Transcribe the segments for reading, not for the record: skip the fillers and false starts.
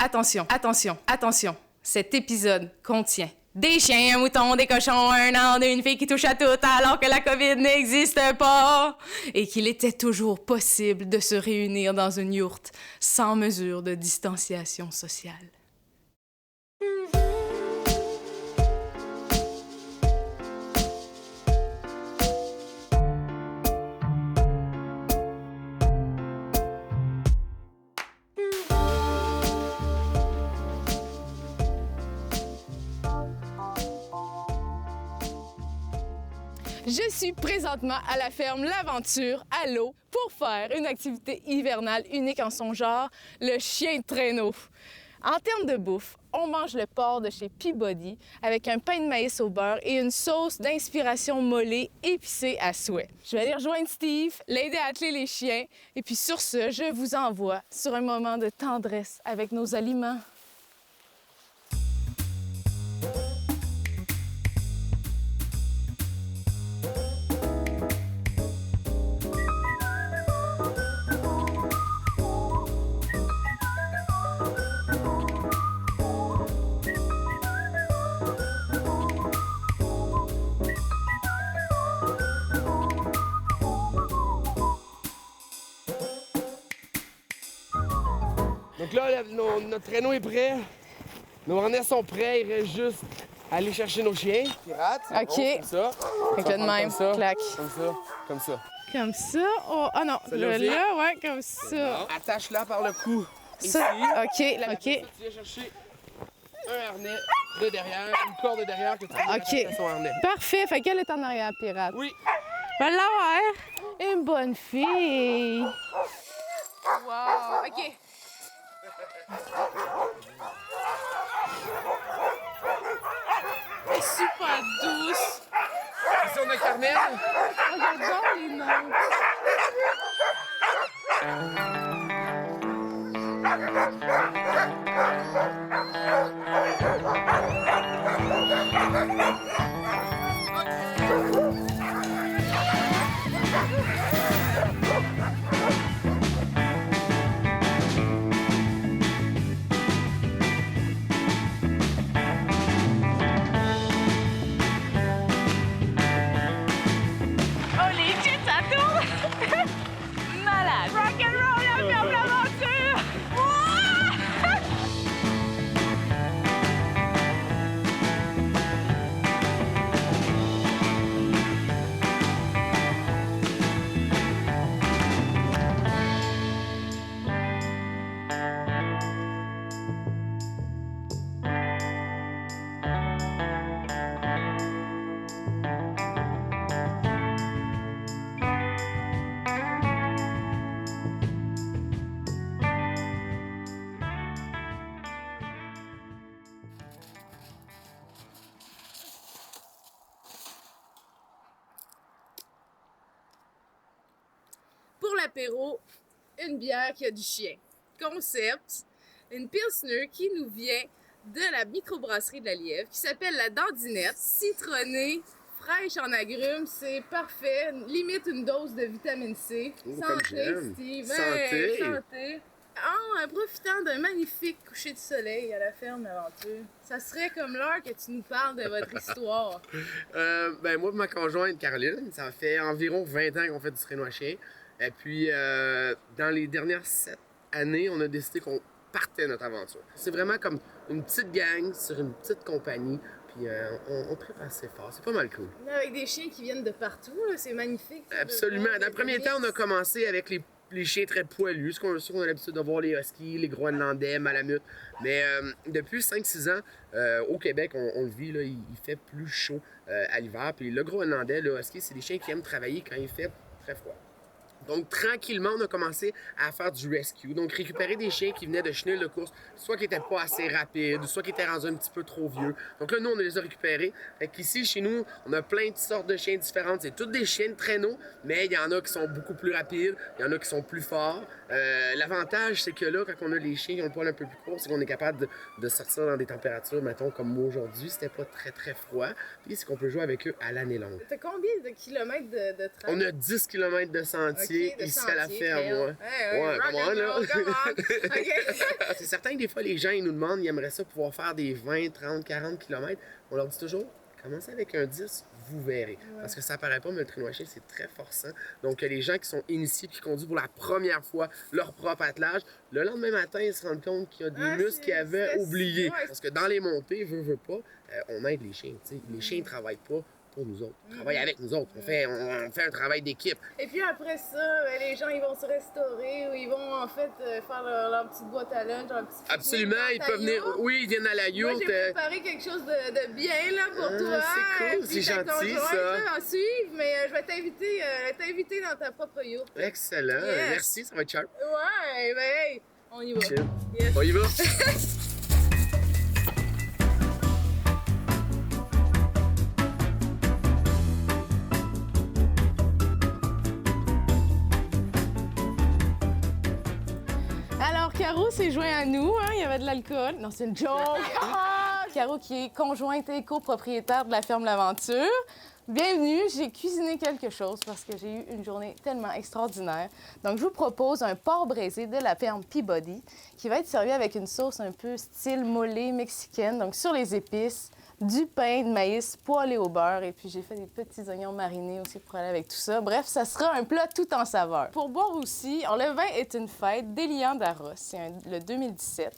Attention, attention, attention. Cet épisode contient des chiens, un mouton, des cochons, un âne, une fille qui touche à tout alors que la COVID n'existe pas et qu'il était toujours possible de se réunir dans une yourte sans mesure de distanciation sociale. Je suis présentement à la ferme L'Aventure à l'eau pour faire une activité hivernale unique en son genre, le chien de traîneau. En termes de bouffe, on mange le porc de chez Peabody avec un pain de maïs au beurre et une sauce d'inspiration mollet épicée à souhait. Je vais aller rejoindre Steve, l'aider à atteler les chiens et puis sur ce, je vous envoie sur un moment de tendresse avec nos aliments. Donc là, notre traîneau est prêt. Nos harnais sont prêts. Il reste juste à aller chercher nos chiens. Pirates. OK. Comme ça. Fait que là de même, comme ça. clac. Comme ça. Comme ça. Comme ça? Oh, ah non, Celle-là aussi? là, ouais, comme ça. Attache-la par le cou. Ça, Ici. OK, là, OK. Tu viens chercher un harnais de derrière, une corde de derrière que tu vas attacher à son harnais. Parfait, fait qu'elle est en arrière, pirate. Oui. Ben là, ouais. Une bonne fille. Wow, OK. Elle est super douce. Ici, on a Carmel. Regardons les noms. Oh, les chiens, ça tourne! Malade! Rock'n'roll, la ferme L'Aventure! Ouah! Pour l'apéro, une bière qui a du chien. Concept, une pilsner qui nous vient de la microbrasserie de la Lièvre qui s'appelle la Dandinette. Citronnée, fraîche en agrumes, c'est parfait. Limite une dose de vitamine C. Oh, comme Santé, j'aime. Steve. Santé. Santé. En profitant d'un magnifique coucher de soleil à la ferme L'Aventure, ça serait comme l'heure que tu nous parles de votre histoire. Ben moi et ma conjointe Caroline, ça fait environ 20 ans qu'on fait du traîneau à chien. Et puis, dans les dernières 7 années, on a décidé qu'on partait notre aventure. C'est vraiment comme une petite gang sur une petite compagnie. Puis, on prépare assez fort. C'est pas mal cool. Avec des chiens qui viennent de partout, là, c'est magnifique. Absolument. Dans le premier temps, on a commencé avec les chiens très poilus, ce qu'on a l'habitude de voir, les huskies, les groenlandais, malamutes. Mais depuis 5-6 ans, au Québec, on le vit, là, il fait plus chaud à l'hiver. Puis le groenlandais, le husky, c'est des chiens qui aiment travailler quand il fait très froid. Donc, tranquillement, on a commencé à faire du rescue. Donc, récupérer des chiens qui venaient de chenilles de course, soit qui n'étaient pas assez rapides, soit qui étaient rendus un petit peu trop vieux. Donc là, nous, on les a récupérés. Fait qu'ici, chez nous, on a plein de sortes de chiens différentes. C'est tous des chiens de traîneau, mais il y en a qui sont beaucoup plus rapides, il y en a qui sont plus forts. L'avantage, c'est que là, quand on a les chiens qui ont le poil un peu plus court, c'est qu'on est capable de sortir dans des températures, mettons, comme moi aujourd'hui, c'était pas très, très froid. Puis c'est qu'on peut jouer avec eux à l'année longue. T'as combien de kilomètres de train? On a 10 km de sentier ici à la ferme. Ouais, comment là? C'est certain que des fois, les gens ils nous demandent, ils aimeraient ça pouvoir faire des 20, 30, 40 km. On leur dit toujours, commencez avec un 10, vous verrez. Ouais. Parce que ça paraît pas, mais le traîneau à chien, c'est très forçant. Donc, les gens qui sont initiés, qui conduisent pour la première fois leur propre attelage, le lendemain matin, ils se rendent compte qu'il y a des muscles qu'ils avaient oubliés. Ouais. Parce que dans les montées, veut pas, on aide les chiens. T'sais. Les chiens ne travaillent pas pour nous autres. Ils travaillent avec nous autres. On fait un travail d'équipe. Et puis après ça, les gens, ils vont se restaurer ou ils vont en fait faire leur petite boîte à lunch, leur petit absolument, ils peuvent venir. Oui, ils viennent à la yourte. Moi, j'ai préparé quelque chose de bien là pour toi. C'est cool, c'est gentil ça. À suivre, mais je vais t'inviter dans ta propre yourte. Excellent, yes. Merci, ça va être sharp. Ouais, ben hey, on y va. Yes. On y va. Caro s'est joint à nous, hein? Il y avait de l'alcool. Non, c'est une joke! Caro qui est conjointe et copropriétaire de la ferme L'Aventure. Bienvenue, j'ai cuisiné quelque chose parce que j'ai eu une journée tellement extraordinaire. Donc, je vous propose un porc braisé de la ferme Peabody qui va être servi avec une sauce un peu style mole mexicaine, donc sur les épices, du pain de maïs poêlé au beurre et puis j'ai fait des petits oignons marinés aussi pour aller avec tout ça. Bref, ça sera un plat tout en saveur. Pour boire aussi, le vin est une fête d'Élian d'Arros, c'est le 2017.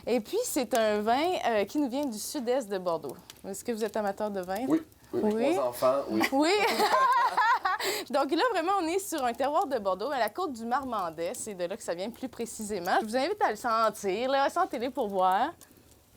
Et puis, c'est un vin qui nous vient du sud-est de Bordeaux. Est-ce que vous êtes amateur de vin? Oui. Oui. 3 enfants, oui. Oui! Donc là, vraiment, on est sur un terroir de Bordeaux, à la côte du Marmandais. C'est de là que ça vient plus précisément. Je vous invite à le sentir. Là, sentez-le pour voir.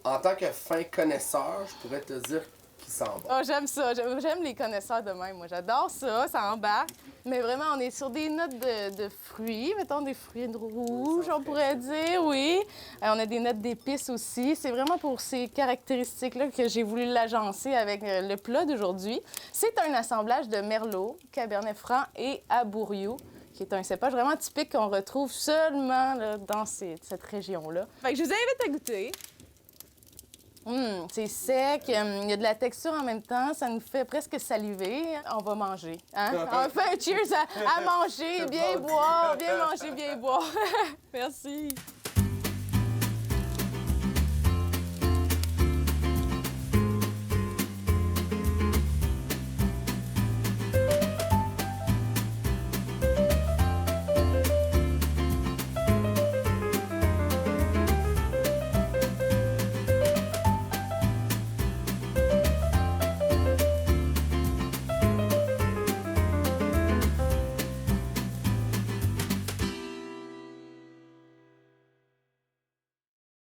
En tant que fin connaisseur, je pourrais te dire qu'il sent bon. Oh, j'aime ça. J'aime les connaisseurs de même. Moi, j'adore ça. Ça embarque. Mais vraiment, on est sur des notes de fruits. Mettons des fruits rouges, on pourrait dire, oui. On a des notes d'épices aussi. C'est vraiment pour ces caractéristiques-là que j'ai voulu l'agencer avec le plat d'aujourd'hui. C'est un assemblage de merlot, cabernet franc et abouriau, qui est un cépage vraiment typique qu'on retrouve seulement là, dans cette région-là. Fait que je vous invite à goûter. C'est sec, il y a de la texture en même temps, ça nous fait presque saliver. On va manger. Hein? On fait un cheers à manger, bien boire, bien manger, bien boire. Merci.